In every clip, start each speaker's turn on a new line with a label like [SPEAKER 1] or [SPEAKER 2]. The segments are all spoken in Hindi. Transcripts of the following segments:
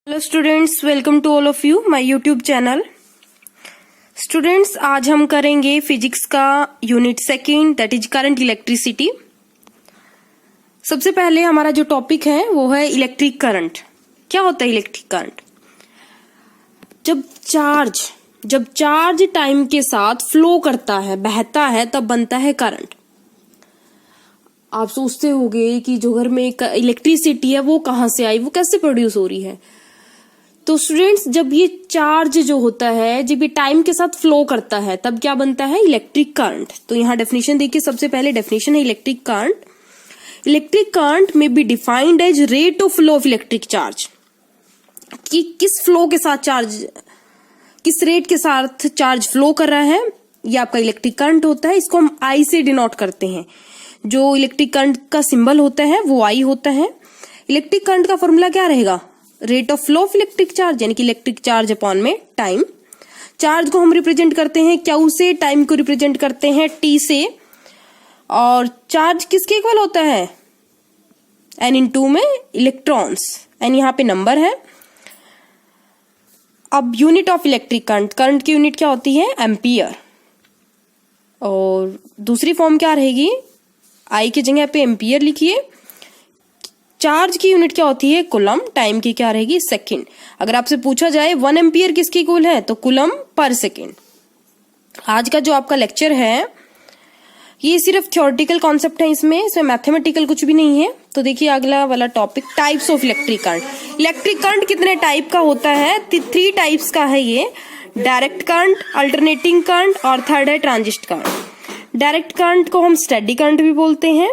[SPEAKER 1] Hello students, welcome to all of you my YouTube channel. Students, आज हम करेंगे फिजिक्स का unit second, that is current electricity. सबसे पहले हमारा जो टॉपिक है वो है इलेक्ट्रिक करंट। क्या होता है इलेक्ट्रिक करंट? जब चार्ज टाइम के साथ फ्लो करता है, बहता है, तब बनता है करंट। आप सोचते होंगे कि जो घर में इलेक्ट्रिसिटी है वो कहाँ से आई, वो कैसे प्रोड्यूस हो रही है। तो स्टूडेंट्स, जब ये चार्ज जो होता है, जब ये टाइम के साथ फ्लो करता है, तब क्या बनता है? Electric current. तो यहाँ डेफिनेशन देखिए, सबसे पहले डेफिनेशन है इलेक्ट्रिक करंट। इलेक्ट्रिक करंट में be defined as rate of flow of electric charge. कि किस फ्लो के साथ चार्ज, किस रेट के साथ चार्ज फ्लो कर रहा है, ये आपका इलेक्ट्रिक करंट होता है। इसको हम आई से डिनोट करते हैं। जो इलेक्ट्रिक करंट का सिंबल होता है वो आई होता है। इलेक्ट्रिक करंट का फॉर्मूला क्या रहेगा? Rate of flow of electric charge, यानी कि इलेक्ट्रिक चार्ज अपॉन में टाइम। चार्ज को हम रिप्रेजेंट करते हैं क्यू से, टाइम को रिप्रेजेंट करते हैं टी से। और चार्ज किसके इक्वल होता है? n/2 में इलेक्ट्रॉन्स। एन यहाँ पे नंबर है। अब unit of electric current, current की यूनिट क्या होती है? एम्पियर। और दूसरी फॉर्म क्या रहेगी? आई की जगह पे एम्पियर लिखिए। चार्ज की यूनिट क्या होती है? कूलम। टाइम की क्या रहेगी? सेकंड। अगर आपसे पूछा जाए 1 एम्पियर किसके इक्वल है, तो कूलम पर सेकंड। आज का जो आपका लेक्चर है ये सिर्फ थ्योरेटिकल कॉन्सेप्ट है, इसमें मैथमेटिकल कुछ भी नहीं है। तो देखिए अगला वाला topic, types of electric current. Electric current कितने टाइप का होता है? 3 टाइप्स का है ये। डायरेक्ट करंट, अल्टरनेटिंग करंट और थर्ड है ट्रांजिट करंट। डायरेक्ट करंट को हम स्टेडी करंट भी बोलते हैं।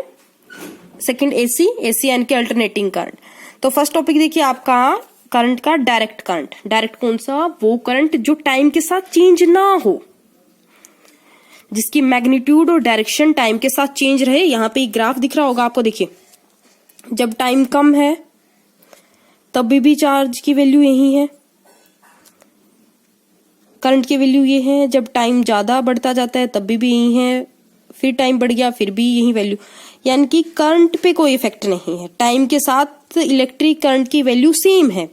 [SPEAKER 1] सेकंड एसी यानी कि अल्टरनेटिंग करंट। तो फर्स्ट टॉपिक देखिए आपका करंट का डायरेक्ट करंट। डायरेक्ट कौन सा? वो करंट जो टाइम के साथ चेंज ना हो, जिसकी मैग्नीट्यूड और डायरेक्शन टाइम के साथ चेंज रहे। यहाँ पे एक ग्राफ दिख रहा होगा आपको, देखिए जब टाइम कम है तब भी चार्ज की वैल्यू यही है, करंट की वैल्यू ये है। जब टाइम ज्यादा बढ़ता जाता है तब भी यही है, फिर टाइम बढ़ गया फिर भी यही वैल्यू। यानी कि करंट पे कोई इफेक्ट नहीं है, टाइम के साथ इलेक्ट्रिक करंट की वैल्यू सेम है।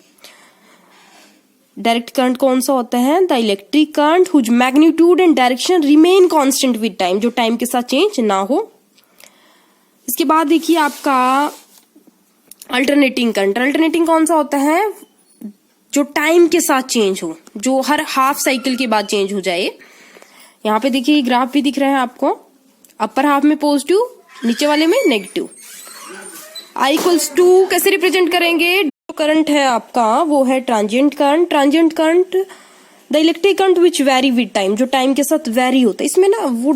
[SPEAKER 1] डायरेक्ट करंट कौन सा होता है? The electric current whose magnitude and direction remain constant with time, जो टाइम के साथ चेंज ना हो। इसके बाद देखिए आपका अल्टरनेटिंग करंट। अल्टरनेटिंग कौन सा होता है? जो टाइम के साथ चेंज हो, जो हर हाफ साइकिल के बाद चेंज हो जाए। यहाँ पे देखिए ग्राफ भी दिख रहा है आपको, अपर हाफ में पॉजिटिव, नीचे वाले में नेगेटिव। I=2 कैसे रिप्रेजेंट करेंगे? जो करंट है आपका वो है transient current. Transient current the electric current which very with time, जो टाइम के साथ वेरी होता है। इसमें ना वो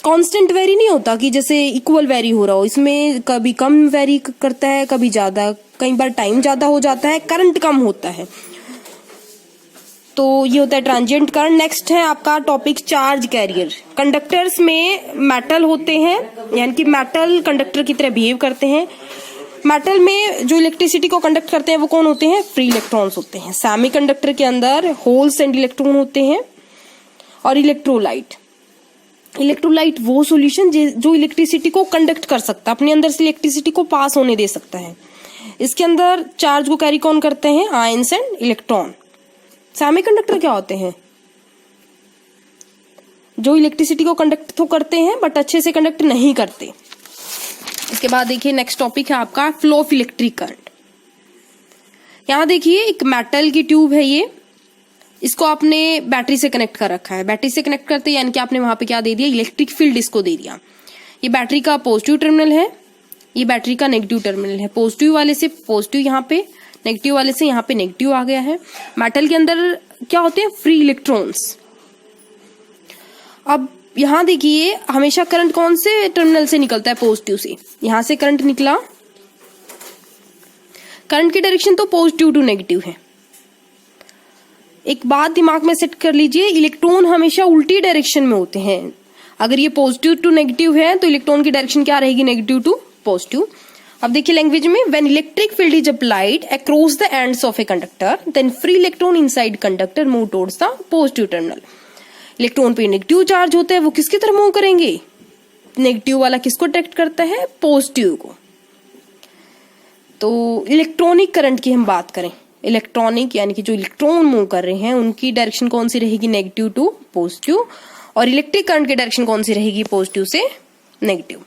[SPEAKER 1] कांस्टेंट वेरी नहीं होता कि जैसे इक्वल वेरी हो रहा हो। इसमें कभी कम वेरी करता है, कभी ज्यादा, कई बार टाइम ज्यादा हो जाता है, करंट कम होता है। तो ये होता है ट्रांजिएंट करंट। नेक्स्ट है आपका टॉपिक चार्ज कैरियर। कंडक्टर्स में मेटल होते हैं, यानी कि मेटल कंडक्टर की तरह बिहेव करते हैं। मेटल में जो इलेक्ट्रिसिटी को कंडक्ट करते हैं वो कौन होते हैं? फ्री इलेक्ट्रॉन्स होते हैं। सेमीकंडक्टर के अंदर होल्स एंड इलेक्ट्रॉन होते हैं। और इलेक्ट्रोलाइट, इलेक्ट्रोलाइट वो सॉल्यूशन जो इलेक्ट्रिसिटी को कंडक्ट कर सकता है, अपने अंदर से इलेक्ट्रिसिटी को पास होने दे सकता है। इसके अंदर चार्ज को कैरी कौन करते हैं? Ions and electron. सेमीकंडक्टर क्या होते हैं? जो इलेक्ट्रिसिटी को कंडक्ट तो करते हैं बट अच्छे से कंडक्ट नहीं करते। इसके बाद देखिए नेक्स्ट टॉपिक है आपका फ्लो ऑफ इलेक्ट्रिक करंट। यहां देखिए एक मेटल की ट्यूब है ये, इसको आपने बैटरी से कनेक्ट कर रखा है। बैटरी से कनेक्ट करते यानी कि आपने वहां पे क्या दे दिया? इलेक्ट्रिक फील्ड इसको दे दिया। ये बैटरी का पॉजिटिव टर्मिनल है, ये बैटरी का नेगेटिव टर्मिनल है। पॉजिटिव वाले से पॉजिटिव यहाँ पे, नेगेटिव वाले से यहाँ पे नेगेटिव आ गया है। मेटल के अंदर क्या होते हैं? Free electrons. अब यहां देखिए हमेशा करंट कौन से टर्मिनल से निकलता है? पॉजिटिव से। यहां से करंट निकला, करंट की डायरेक्शन तो पॉजिटिव टू नेगेटिव है। एक बात दिमाग में सेट कर लीजिए, इलेक्ट्रॉन हमेशा उल्टी डायरेक्शन में होते हैं। अगर ये पॉजिटिव टू नेगेटिव है तो इलेक्ट्रॉन की डायरेक्शन क्या रहेगी? Negative to positive. अब देखिए लैंग्वेज में, when electric field is applied across the ends of a conductor then free electron inside conductor move towards the positive terminal. Electron पे नेगेटिव चार्ज होता है, वो किसकी तरफ मूव करेंगे? नेगेटिव वाला किसको अट्रैक्ट करता है? पॉजिटिव को। तो इलेक्ट्रॉनिक करंट की हम बात करें, इलेक्ट्रॉनिक यानी कि जो इलेक्ट्रॉन मूव कर रहे हैं उनकी डायरेक्शन कौन सी रहेगी, नेगेटिव टू पॉजिटिव, और इलेक्ट्रिक करंट की डायरेक्शन कौन सी रहेगी, पॉजिटिव से नेगेटिव।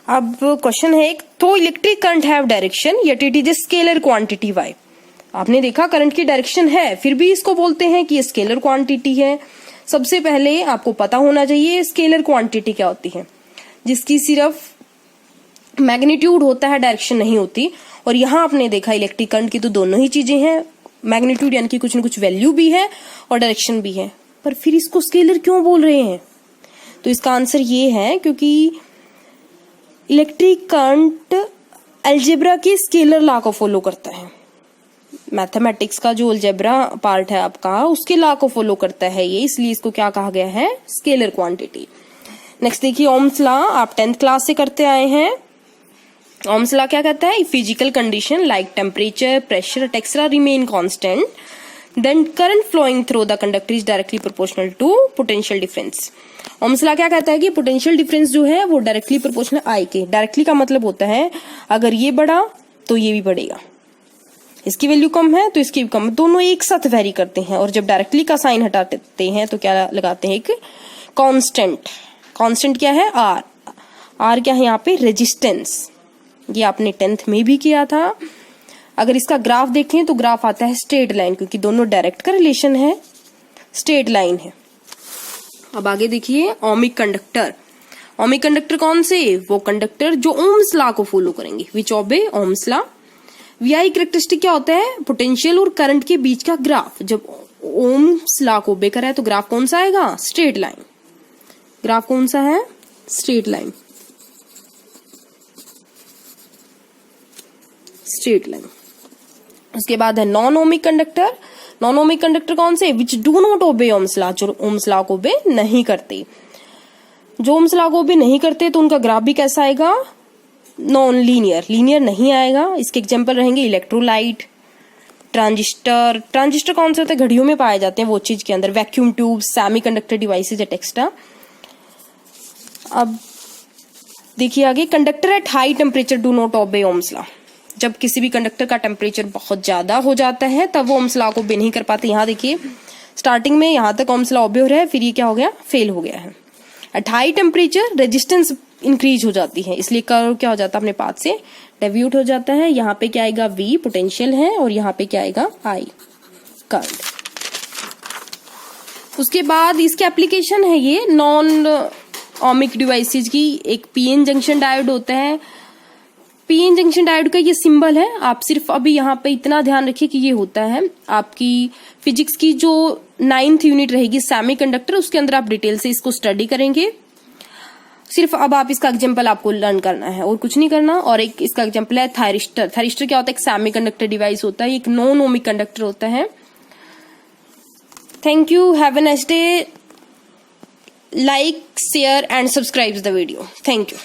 [SPEAKER 1] अब क्वेश्चन है एक, तो electric current have direction yet it is a scalar quantity why. आपने देखा करंट की डायरेक्शन है फिर भी इसको बोलते हैं कि ये स्केलर क्वांटिटी है। सबसे पहले आपको पता होना चाहिए स्केलर क्वांटिटी क्या होती है, जिसकी सिर्फ मैग्नीट्यूड होता है, डायरेक्शन नहीं होती। और यहां आपने देखा इलेक्ट्रिक करंट की तो दोनों ही चीजें हैं, मैग्नीट्यूड यानी कि कुछ न कुछ वैल्यू भी है और डायरेक्शन भी है, पर फिर इसको स्केलर क्यों बोल रहे हैं? तो इसका आंसर ये है क्योंकि इलेक्ट्रिक करंट अलजेब्रा के स्केलर लॉ को फॉलो करता है। मैथमेटिक्स का जो अलजेब्रा पार्ट है आपका उसके लॉ को फॉलो करता है ये, इसलिए इसको क्या कहा गया है, स्केलर क्वांटिटी। नेक्स्ट देखिए ओम्स लॉ, आप 10th क्लास से करते आए हैं। ओम्स लॉ क्या कहता है, physical condition like temperature, pressure etcetera remain constant, then current flowing through the conductor is directly proportional to potential difference. Ohm's law क्या कहता है कि पोटेंशियल डिफरेंस जो है वो डायरेक्टली प्रोपोर्शनल आई के। डायरेक्टली का मतलब होता है अगर ये बढ़ा तो ये भी बढ़ेगा, इसकी वैल्यू कम है तो इसकी भी कम, दोनों एक साथ वेरी करते हैं। और जब डायरेक्टली का साइन हटाते हैं तो क्या लगाते हैं, एक कांस्टेंट। कांस्टेंट क्या है, आर। आर क्या है यहाँ पे, रेजिस्टेंस। ये आपने 10th में भी किया था। अगर इसका ग्राफ देखें तो ग्राफ आता है स्ट्रेट लाइन, क्योंकि दोनों डायरेक्ट का रिलेशन है, स्ट्रेट लाइन है। अब आगे देखिए ओमिक कंडक्टर। ओमिक कंडक्टर कौन से, वो कंडक्टर जो ओम्स लॉ को फॉलो करेंगे, विच ओबे ओम्स लॉ। वीआई कैरेक्टरिस्टिक क्या होता है, पोटेंशियल और करंट के बीच का ग्राफ। जब ओम्स लॉ को ओबे करा है तो ग्राफ कौन सा आएगा, स्ट्रेट लाइन। ग्राफ कौन सा है, स्ट्रेट लाइन, स्ट्रेट लाइन। उसके बाद है non ohmic conductor. Non ohmic conductor कौन से, which do not obey Ohm's law, जो ओम्स लॉ को ओबे नहीं करते। जो ओम्स लॉ को ओबे नहीं करते तो उनका ग्राफ भी कैसा आएगा, नॉन लीनियर, लीनियर नहीं आएगा। इसके एग्जांपल रहेंगे इलेक्ट्रोलाइट, ट्रांजिस्टर। ट्रांजिस्टर कौन से होते हैं, घड़ियों में पाए जाते हैं वो चीज के अंदर, vacuum tube, semiconductor devices etcetera. अब देखिए आगे, conductor at high temperature do not obey Ohm's law. जब किसी भी कंडक्टर का टेम्परेचर बहुत ज्यादा हो जाता है तब वो ओम्स लॉ को ओबे नहीं कर पाते। यहाँ देखिए स्टार्टिंग में यहाँ तक ओम्स लॉ ओबे हो रहा है, फिर ये क्या हो गया, फेल हो गया है। At high temperature resistance increase हो जाती है, इसलिए कर्व क्या हो जाता है, अपने पाथ से डेविएट हो जाता है। यहाँ पे क्या आएगा, V पोटेंशियल है, और यहाँ पे क्या आएगा, I करंट। उसके बाद इसके एप्लीकेशन है ये नॉन ओमिक डिवाइसेज की। एक पीएन जंक्शन डायोड होता है। पीएन जंक्शन डायोड का ये सिंबल है। आप सिर्फ अभी यहाँ पे इतना ध्यान रखिए कि ये होता है आपकी फिजिक्स की जो 9th यूनिट रहेगी सेमीकंडक्टर, उसके अंदर आप डिटेल से इसको स्टडी करेंगे। सिर्फ अब आप इसका एग्जांपल आपको लर्न करना है और कुछ नहीं करना। और एक इसका एग्जांपल है थायरिस्टर। थायरिस्टर क्या होता है, एक सेमीकंडक्टर डिवाइस होता है, एक नॉन ओमिक कंडक्टर होता है। Thank you, have a nice day. Like, share and subscribe the video. Thank you.